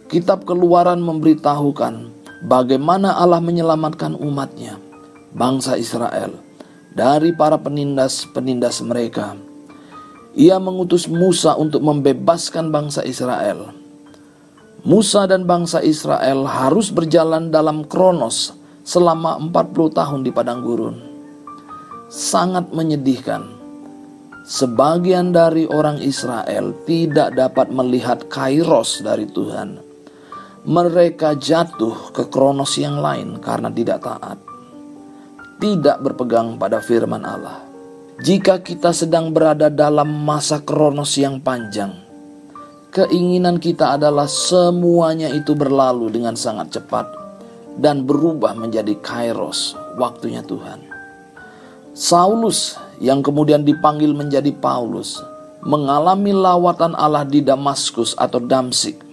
Kitab Keluaran memberitahukan bagaimana Allah menyelamatkan umatnya, bangsa Israel, dari para penindas-penindas mereka. Ia mengutus Musa untuk membebaskan bangsa Israel. Musa dan bangsa Israel harus berjalan dalam kronos selama 40 tahun di padang gurun. Sangat menyedihkan. Sebagian dari orang Israel tidak dapat melihat kairos dari Tuhan. Mereka jatuh ke kronos yang lain karena tidak taat, tidak berpegang pada firman Allah. Jika kita sedang berada dalam masa kronos yang panjang, keinginan kita adalah semuanya itu berlalu dengan sangat cepat dan berubah menjadi kairos, waktunya Tuhan. Saulus yang kemudian dipanggil menjadi Paulus mengalami lawatan Allah di Damaskus atau Damsik.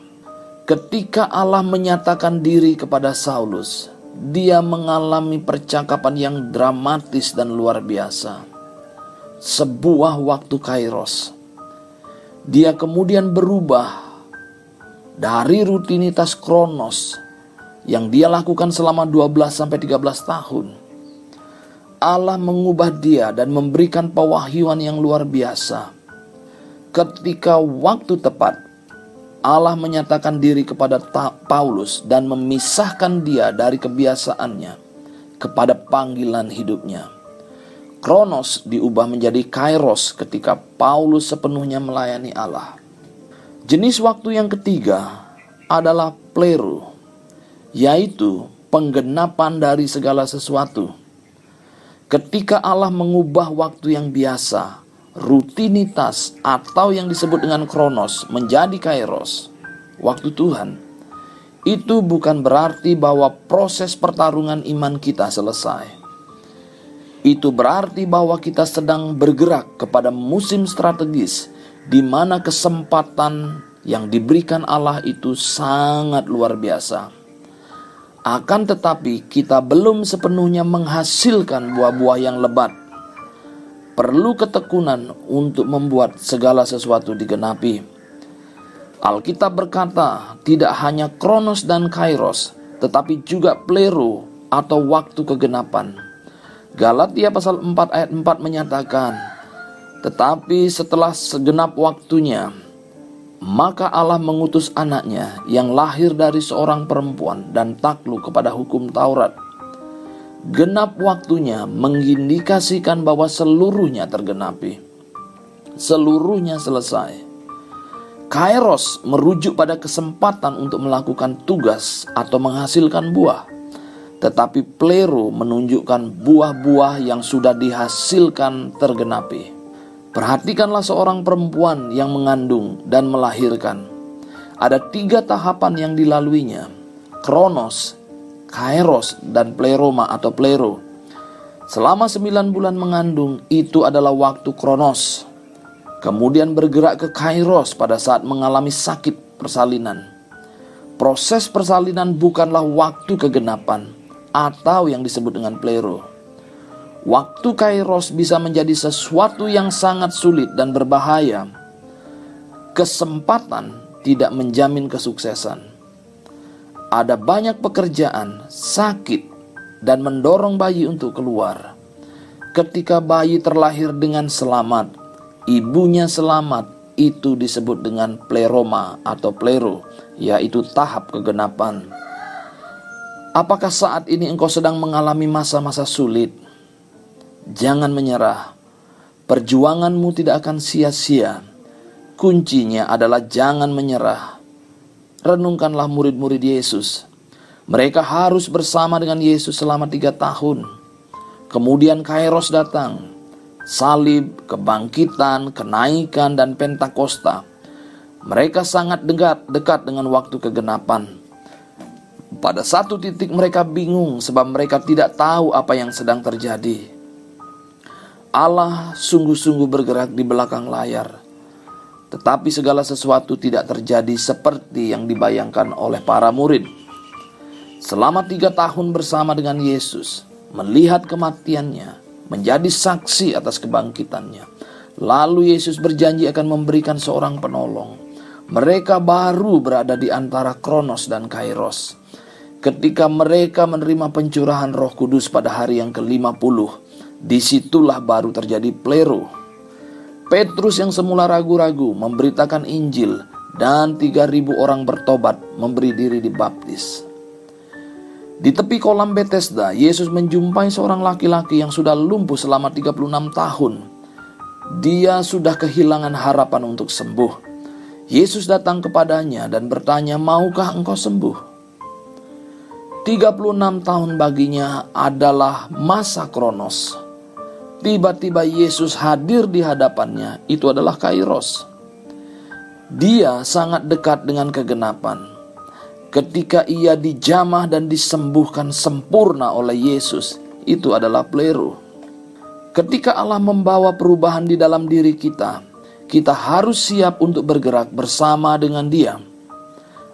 Ketika Allah menyatakan diri kepada Saulus, dia mengalami percakapan yang dramatis dan luar biasa. Sebuah waktu kairos. Dia kemudian berubah dari rutinitas kronos yang dia lakukan selama 12-13 tahun. Allah mengubah dia dan memberikan pewahyuan yang luar biasa. Ketika waktu tepat, Allah menyatakan diri kepada Paulus dan memisahkan dia dari kebiasaannya kepada panggilan hidupnya. Kronos diubah menjadi kairos ketika Paulus sepenuhnya melayani Allah. Jenis waktu yang ketiga adalah plero, yaitu penggenapan dari segala sesuatu. Ketika Allah mengubah waktu yang biasa, rutinitas atau yang disebut dengan kronos menjadi kairos, waktu Tuhan, itu bukan berarti bahwa proses pertarungan iman kita selesai. Itu berarti bahwa kita sedang bergerak kepada musim strategis di mana kesempatan yang diberikan Allah itu sangat luar biasa. Akan tetapi kita belum sepenuhnya menghasilkan buah-buah yang lebat. Perlu ketekunan untuk membuat segala sesuatu digenapi. Alkitab berkata tidak hanya kronos dan kairos, tetapi juga plero atau waktu kegenapan. Galatia pasal 4 ayat 4 menyatakan, tetapi setelah segenap waktunya, maka Allah mengutus anaknya yang lahir dari seorang perempuan dan takluk kepada hukum Taurat. Genap waktunya mengindikasikan bahwa seluruhnya tergenapi. Seluruhnya selesai. Kairos merujuk pada kesempatan untuk melakukan tugas atau menghasilkan buah. Tetapi plero menunjukkan buah-buah yang sudah dihasilkan tergenapi. Perhatikanlah seorang perempuan yang mengandung dan melahirkan. Ada 3 tahapan yang dilaluinya: kronos, kairos, dan pleroma atau plero. Selama 9 bulan mengandung, itu adalah waktu kronos. Kemudian bergerak ke kairos pada saat mengalami sakit persalinan. Proses persalinan bukanlah waktu kegenapan atau yang disebut dengan plero. Waktu kairos bisa menjadi sesuatu yang sangat sulit dan berbahaya. Kesempatan tidak menjamin kesuksesan. Ada banyak pekerjaan, sakit, dan mendorong bayi untuk keluar. Ketika bayi terlahir dengan selamat, ibunya selamat, itu disebut dengan pleroma atau plero, yaitu tahap kegenapan. Apakah saat ini engkau sedang mengalami masa-masa sulit? Jangan menyerah. Perjuanganmu tidak akan sia-sia. Kuncinya adalah jangan menyerah. Renungkanlah murid-murid Yesus. Mereka harus bersama dengan Yesus selama 3 tahun. Kemudian kairos datang. Salib, kebangkitan, kenaikan, dan Pentakosta. Mereka sangat dekat dengan waktu kegenapan. Pada satu titik mereka bingung sebab mereka tidak tahu apa yang sedang terjadi. Allah sungguh-sungguh bergerak di belakang layar. Tetapi segala sesuatu tidak terjadi seperti yang dibayangkan oleh para murid. Selama 3 tahun bersama dengan Yesus, melihat kematiannya, menjadi saksi atas kebangkitannya. Lalu Yesus berjanji akan memberikan seorang penolong. Mereka baru berada di antara Kronos dan Kairos. Ketika mereka menerima pencurahan Roh Kudus pada hari yang ke-50, disitulah baru terjadi plero. Petrus yang semula ragu-ragu memberitakan Injil dan 3.000 orang bertobat memberi diri dibaptis. Di tepi kolam Bethesda, Yesus menjumpai seorang laki-laki yang sudah lumpuh selama 36 tahun. Dia sudah kehilangan harapan untuk sembuh. Yesus datang kepadanya dan bertanya, "Maukah engkau sembuh?" 36 tahun baginya adalah masa Kronos. Tiba-tiba Yesus hadir di hadapannya, itu adalah Kairos. Dia sangat dekat dengan kegenapan. Ketika ia dijamah dan disembuhkan sempurna oleh Yesus, itu adalah plero. Ketika Allah membawa perubahan di dalam diri kita, kita harus siap untuk bergerak bersama dengan Dia.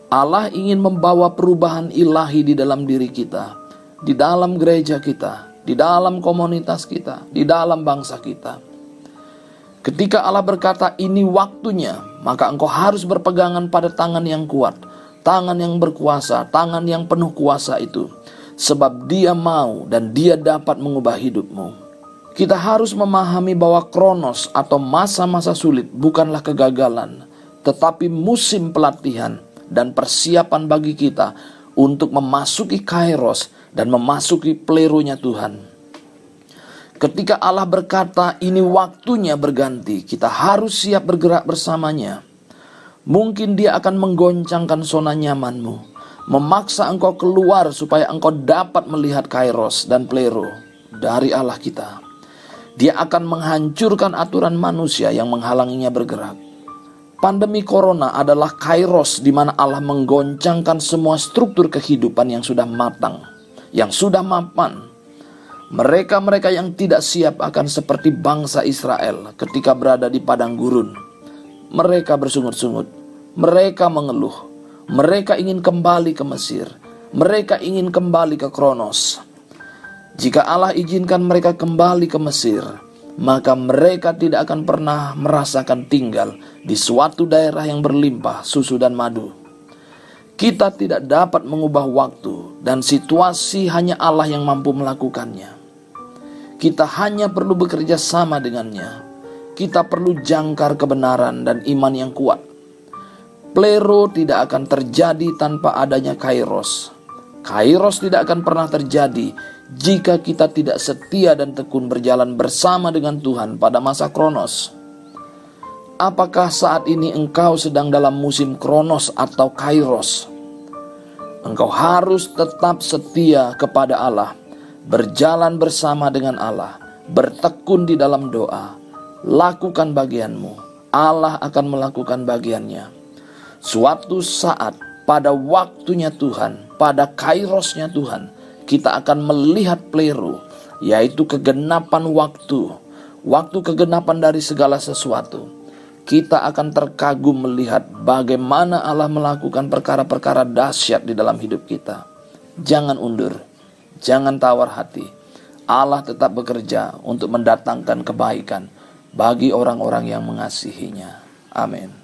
Allah ingin membawa perubahan ilahi di dalam diri kita, di dalam gereja kita, di dalam komunitas kita, di dalam bangsa kita. Ketika Allah berkata, "Ini waktunya," maka engkau harus berpegangan pada tangan yang kuat, tangan yang berkuasa, tangan yang penuh kuasa itu. Sebab Dia mau dan Dia dapat mengubah hidupmu. Kita harus memahami bahwa Kronos atau masa-masa sulit bukanlah kegagalan, tetapi musim pelatihan dan persiapan bagi kita untuk memasuki Kairos dan memasuki pleronya Tuhan. Ketika Allah berkata ini waktunya berganti, kita harus siap bergerak bersamanya. Mungkin Dia akan menggoncangkan zona nyamanmu, memaksa engkau keluar supaya engkau dapat melihat Kairos dan plero dari Allah kita. Dia akan menghancurkan aturan manusia yang menghalanginya bergerak. Pandemi corona adalah Kairos di mana Allah menggoncangkan semua struktur kehidupan yang sudah matang, yang sudah mapan. Mereka-mereka yang tidak siap akan seperti bangsa Israel ketika berada di padang gurun. Mereka bersungut-sungut, mereka mengeluh, mereka ingin kembali ke Mesir, mereka ingin kembali ke Kronos. Jika Allah izinkan mereka kembali ke Mesir, maka mereka tidak akan pernah merasakan tinggal di suatu daerah yang berlimpah susu dan madu. Kita tidak dapat mengubah waktu dan situasi, hanya Allah yang mampu melakukannya. Kita hanya perlu bekerja sama dengannya. Kita perlu jangkar kebenaran dan iman yang kuat. Plero tidak akan terjadi tanpa adanya Kairos. Kairos tidak akan pernah terjadi jika kita tidak setia dan tekun berjalan bersama dengan Tuhan pada masa Kronos. Apakah saat ini engkau sedang dalam musim Kronos atau Kairos? Engkau harus tetap setia kepada Allah, berjalan bersama dengan Allah, bertekun di dalam doa. Lakukan bagianmu, Allah akan melakukan bagiannya. Suatu saat pada waktunya Tuhan, pada Kairosnya Tuhan, kita akan melihat plero, yaitu kegenapan waktu, waktu kegenapan dari segala sesuatu. Kita akan terkagum melihat bagaimana Allah melakukan perkara-perkara dahsyat di dalam hidup kita. Jangan undur, jangan tawar hati. Allah tetap bekerja untuk mendatangkan kebaikan bagi orang-orang yang mengasihinya. Amin.